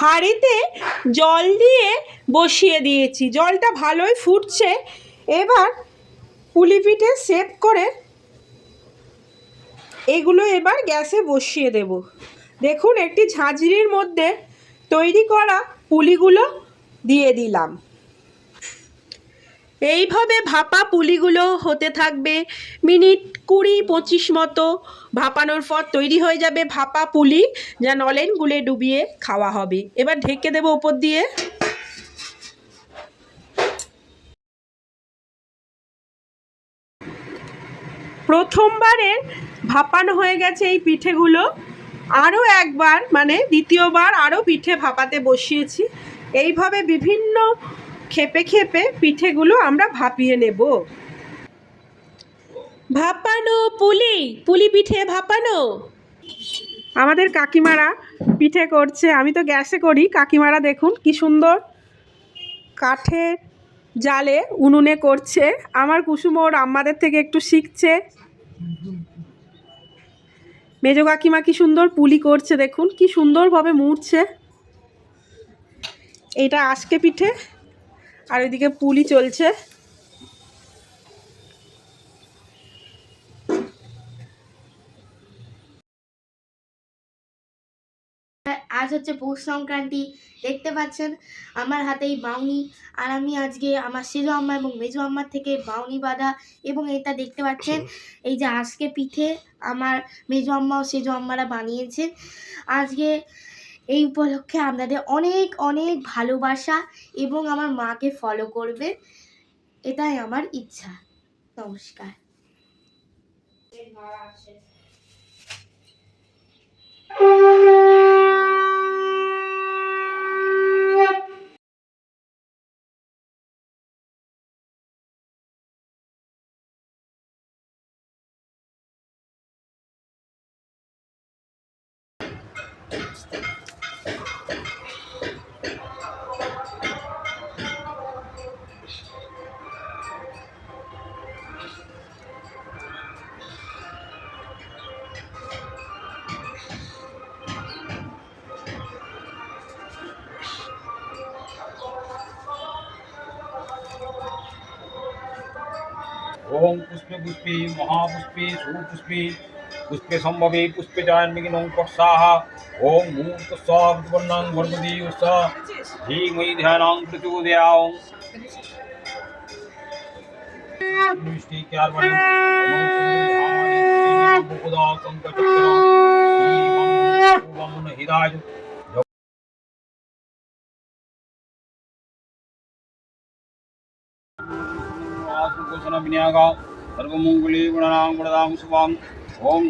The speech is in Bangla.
হাঁড়িতে জল দিয়ে বসিয়ে দিয়েছি, জলটা ভালোই ফুটছে। এবার পুলি পিঠে সেট করে এগুলো এবার গ্যাসে বসিয়ে দেব। দেখুন, একটি ঝাঁঝরির মধ্যে তৈরি করা পুলিগুলো দিয়ে দিলাম। এইভাবে ভাপা পুলিগুলো হতে থাকবে মিনিট 20-25 মতো। ভাপানোর পর তৈরি হয়ে যাবে ভাপা পুলি, যা নলেন গুলে ডুবিয়ে খাওয়া হবে। এবার ঢেকে দেবো ওপর দিয়ে। প্রথমবারের ভাপানো হয়ে গেছে এই পিঠেগুলো। আরও একবার মানে দ্বিতীয়বার আরও পিঠে ভাপাতে বসিয়েছি। এইভাবে বিভিন্ন খেপে খেপে পিঠেগুলো আমরা ভাপিয়ে নেব। ভাপানো পুলি, পুলি পিঠে ভাপানো। আমাদের কাকিমারা পিঠে করছে, আমি তো গ্যাসে করি। কাকিমারা দেখুন কি সুন্দর কাঠের জালে উনুনে করছে। আমার কুসুম ওর আম্মাদের থেকে একটু শিখছে। মেজো কাকিমা কি সুন্দর পুলি করছে, দেখুন কি সুন্দরভাবে মুড়ছে। এটা আজকে পিঠে, আর ওইদিকে পুলি চলছে। আজ হচ্ছে পৌষ সংক্রান্তি। দেখতে পাচ্ছেন আমার হাতে এই বাউনি, আর আমি আজকে আমার সেজো আম্মা এবং মেজো আম্মার থেকে বাউনি বাঁধা, এবং এটা দেখতে পাচ্ছেন এই যে আজকে পিঠে আমার মেজো আম্মা ও সেজো আম্মারা বানিয়েছেন। আজকে এই উপলক্ষে আপনাদের অনেক অনেক ভালোবাসা, এবং আমার মাকে ফলো করবে, এটাই আমার ইচ্ছা। নমস্কার। ओम पुष्पे पुष्पे महापुष्पे सुपुष्पे पुष्पे संभवे पुष्पे जान्मिनो पक्षाः ओम मूर्त स्वावर्णं भर्गवती उषा धीमहि ध्यानं प्रचोदयात् मिष्टि क्यार्वणं बुकुदा संकचक्रं ओम हिदाय विन्यागा सर्वमंगले गुणानां वरदां शुभां ओम